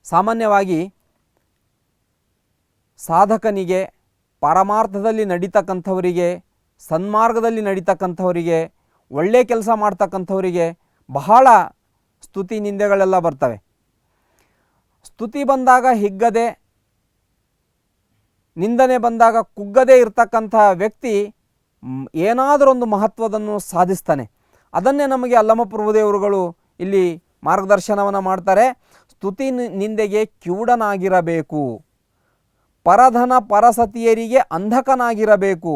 ಸಾಮಾನ್ಯವಾಗಿ ಸಾಧಕನಿಗೆ, ಪರಮಾರ್ಥದಲ್ಲಿ ನಡೀತಕ್ಕಂಥವರಿಗೆ, ಸನ್ಮಾರ್ಗದಲ್ಲಿ ನಡೀತಕ್ಕಂಥವರಿಗೆ, ಒಳ್ಳೆಯ ಕೆಲಸ ಮಾಡ್ತಕ್ಕಂಥವರಿಗೆ ಬಹಳ ಸ್ತುತಿ ನಿಂದೆಗಳೆಲ್ಲ ಬರ್ತವೆ. ಸ್ತುತಿ ಬಂದಾಗ ಹಿಗ್ಗದೆ, ನಿಂದನೆ ಬಂದಾಗ ಕುಗ್ಗದೇ ಇರತಕ್ಕಂಥ ವ್ಯಕ್ತಿ ಏನಾದರೂ ಒಂದು ಮಹತ್ವದನ್ನು ಸಾಧಿಸ್ತಾನೆ. ಅದನ್ನೇ ನಮಗೆ ಅಲ್ಲಮ ಪ್ರಭುದೇವರುಗಳು ಇಲ್ಲಿ ಮಾರ್ಗದರ್ಶನವನ್ನು ಮಾಡ್ತಾರೆ. ಸ್ತುತಿ ನಿಂದೆಗೆ ಕಿವುಡನಾಗಿರಬೇಕು, ಪರಧನ ಪರಸತಿಯರಿಗೆ ಅಂಧಕನಾಗಿರಬೇಕು,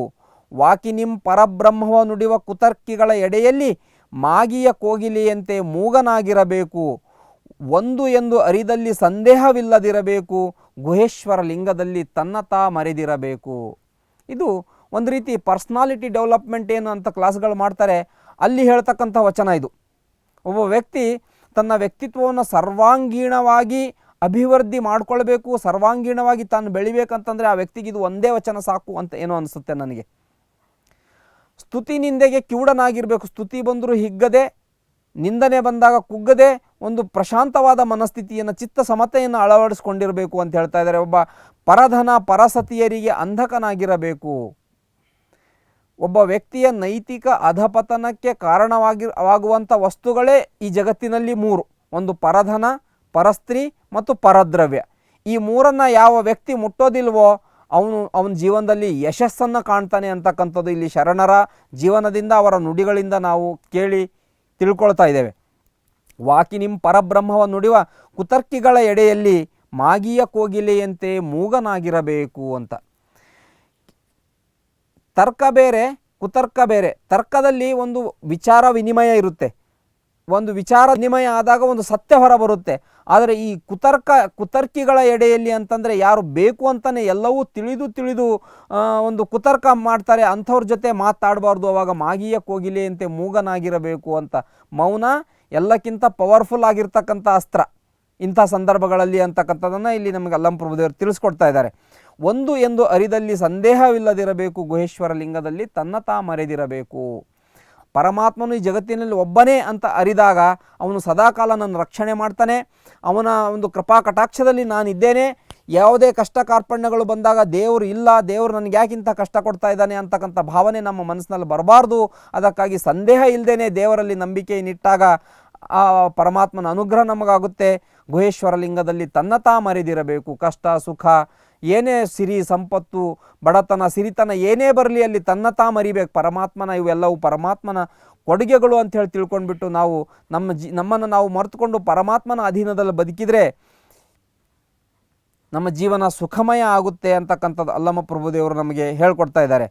ವಾಕಿನಿಂ ಪರಬ್ರಹ್ಮವ ನುಡಿವ ಕುತರ್ಕಿಗಳ ಎಡೆಯಲ್ಲಿ ಮಾಗಿಯ ಕೋಗಿಲೆಯಂತೆ ಮೂಗನಾಗಿರಬೇಕು, ಒಂದು ಎಂದು ಅರಿದಲ್ಲಿ ಸಂದೇಹವಿಲ್ಲದಿರಬೇಕು, ಗುಹೇಶ್ವರ ಲಿಂಗದಲ್ಲಿ ತನ್ನತಾ ಮರೆದಿರಬೇಕು. ಇದು ಒಂದು ರೀತಿ ಪರ್ಸ್ನಾಲಿಟಿ ಡೆವಲಪ್ಮೆಂಟ್ ಏನು ಅಂತ ಕ್ಲಾಸ್ಗಳು ಮಾಡ್ತಾರೆ, ಅಲ್ಲಿ ಹೇಳ್ತಕ್ಕಂಥ ವಚನ ಇದು. ಒಬ್ಬ ವ್ಯಕ್ತಿ ತನ್ನ ವ್ಯಕ್ತಿತ್ವವನ್ನು ಸರ್ವಾಂಗೀಣವಾಗಿ ಅಭಿವೃದ್ಧಿ ಮಾಡ್ಕೊಳ್ಬೇಕು, ಸರ್ವಾಂಗೀಣವಾಗಿ ತಾನು ಬೆಳಿಬೇಕಂತಂದರೆ ಆ ವ್ಯಕ್ತಿಗೆ ಇದು ಒಂದೇ ವಚನ ಸಾಕು ಅಂತ ಏನೋ ಅನಿಸುತ್ತೆ ನನಗೆ. ಸ್ತುತಿ ನಿಂದೆಗೆ ಕಿವುಡನಾಗಿರಬೇಕು, ಸ್ತುತಿ ಬಂದರೂ ಹಿಗ್ಗದೆ, ನಿಂದನೆ ಬಂದಾಗ ಕುಗ್ಗದೆ, ಒಂದು ಪ್ರಶಾಂತವಾದ ಮನಸ್ಥಿತಿಯನ್ನು, ಚಿತ್ತ ಸಮತೆಯನ್ನು ಅಳವಡಿಸ್ಕೊಂಡಿರಬೇಕು ಅಂತ ಹೇಳ್ತಾ ಇದ್ದಾರೆ. ಒಬ್ಬ ಪರಧನ ಪರಸತಿಯರಿಗೆ ಅಂಧಕನಾಗಿರಬೇಕು. ಒಬ್ಬ ವ್ಯಕ್ತಿಯ ನೈತಿಕ ಅಧಪತನಕ್ಕೆ ಕಾರಣವಾಗುವಂಥ ವಸ್ತುಗಳೇ ಈ ಜಗತ್ತಿನಲ್ಲಿ ಮೂರು: ಒಂದು ಪರಧನ, ಪರಸ್ತ್ರೀ ಮತ್ತು ಪರದ್ರವ್ಯ. ಈ ಮೂರನ್ನು ಯಾವ ವ್ಯಕ್ತಿ ಮುಟ್ಟೋದಿಲ್ವೋ ಅವನ ಜೀವನದಲ್ಲಿ ಯಶಸ್ಸನ್ನು ಕಾಣ್ತಾನೆ ಅಂತಕ್ಕಂಥದ್ದು ಇಲ್ಲಿ ಶರಣರ ಜೀವನದಿಂದ, ಅವರ ನುಡಿಗಳಿಂದ ನಾವು ಕೇಳಿ ತಿಳ್ಕೊಳ್ತಾ ಇದ್ದೇವೆ. ವಾಕಿನಿಂ ಪರಬ್ರಹ್ಮವ ನುಡಿವ ಕುತರ್ಕಿಗಳ ಎಡೆಯಲ್ಲಿ ಮಾಗಿಯ ಕೋಗಿಲೆಯಂತೆ ಮೂಗನಾಗಿರಬೇಕು ಅಂತ. ತರ್ಕ ಬೇರೆ, ಕುತರ್ಕ ಬೇರೆ. ತರ್ಕದಲ್ಲಿ ಒಂದು ವಿಚಾರ ವಿನಿಮಯ ಇರುತ್ತೆ, ಒಂದು ವಿಚಾರ ವಿನಿಮಯ ಆದಾಗ ಒಂದು ಸತ್ಯ ಹೊರ ಬರುತ್ತೆ. ಆದರೆ ಈ ಕುತರ್ಕಿಗಳ ಎಡೆಯಲ್ಲಿ ಅಂತಂದರೆ ಯಾರು ಬೇಕು ಅಂತಲೇ ಎಲ್ಲವೂ ತಿಳಿದು ಒಂದು ಕುತರ್ಕ ಮಾಡ್ತಾರೆ, ಅಂಥವ್ರ ಜೊತೆ ಮಾತಾಡಬಾರ್ದು. ಅವಾಗ ಮಾಗಿಯ ಕೋಗಿಲೆಯಂತೆ ಮೂಗನಾಗಿರಬೇಕು ಅಂತ. ಮೌನ ಎಲ್ಲಕ್ಕಿಂತ ಪವರ್ಫುಲ್ ಆಗಿರ್ತಕ್ಕಂಥ ಅಸ್ತ್ರ ಇಂಥ ಸಂದರ್ಭಗಳಲ್ಲಿ ಅಂತಕ್ಕಂಥದ್ದನ್ನು ಇಲ್ಲಿ ನಮಗೆ ಅಲ್ಲಮ ಪ್ರಭುದೇವರು ತಿಳಿಸ್ಕೊಡ್ತಾ ಇದ್ದಾರೆ. ಒಂದು ಎಂದು ಅರಿದಲ್ಲಿ ಸಂದೇಹವಿಲ್ಲದಿರಬೇಕು, ಗುಹೇಶ್ವರ ಲಿಂಗದಲ್ಲಿ ತನ್ನತಾ ಮರೆದಿರಬೇಕು. ಪರಮಾತ್ಮನು ಈ ಜಗತ್ತಿನಲ್ಲಿ ಒಬ್ಬನೇ ಅಂತ ಅರಿದಾಗ ಅವನು ಸದಾಕಾಲ ನನ್ನ ರಕ್ಷಣೆ ಮಾಡ್ತಾನೆ. ಅವನ ಒಂದು ಕೃಪಾ ಕಟಾಕ್ಷದಲ್ಲಿ ನಾನಿದ್ದೇನೆ. ಯಾವುದೇ ಕಷ್ಟ ಕಾರ್ಪಣ್ಯಗಳು ಬಂದಾಗ ದೇವರು ಇಲ್ಲ, ದೇವರು ನನಗೆ ಯಾಕಿಂತ ಕಷ್ಟ ಕೊಡ್ತಾ ಇದ್ದಾನೆ ಅಂತಕ್ಕಂಥ ಭಾವನೆ ನಮ್ಮ ಮನಸ್ಸಿನಲ್ಲಿ ಬರಬಾರ್ದು. ಅದಕ್ಕಾಗಿ ಸಂದೇಹ ಇಲ್ಲದೇನೆ ದೇವರಲ್ಲಿ ನಂಬಿಕೆಯನ್ನಿಟ್ಟಾಗ ಆ ಪರಮಾತ್ಮನ ಅನುಗ್ರಹ ನಮಗಾಗುತ್ತೆ. ಗುಹೇಶ್ವರ ಲಿಂಗದಲ್ಲಿ ತನ್ನತಾ ಮರೆದಿರಬೇಕು. ಕಷ್ಟ ಸುಖ ಏನೇ ಸಿರಿ ಸಂಪತ್ತು ಬಡತನ ಸಿರಿತನ ಏನೇ ಬರಲಿ ಅಲ್ಲಿ ತನ್ನತಾ ಮರಿಬೇಕು. ಪರಮಾತ್ಮನ ಇವೆಲ್ಲವೂ ಪರಮಾತ್ಮನ ಕೊಡುಗೆಗಳು ಅಂಥೇಳಿ ತಿಳ್ಕೊಂಡ್ಬಿಟ್ಟು ನಾವು ನಮ್ಮನ್ನು ನಾವು ಮರೆತುಕೊಂಡು ಪರಮಾತ್ಮನ ಅಧೀನದಲ್ಲಿ ಬದುಕಿದರೆ ನಮ್ಮ ಜೀವನ ಸುಖಮಯ ಆಗುತ್ತೆ ಅಂತಕ್ಕಂಥದ್ದು ಅಲ್ಲಮ ಪ್ರಭುದೇವರು ನಮಗೆ ಹೇಳ್ಕೊಡ್ತಾ ಇದ್ದಾರೆ.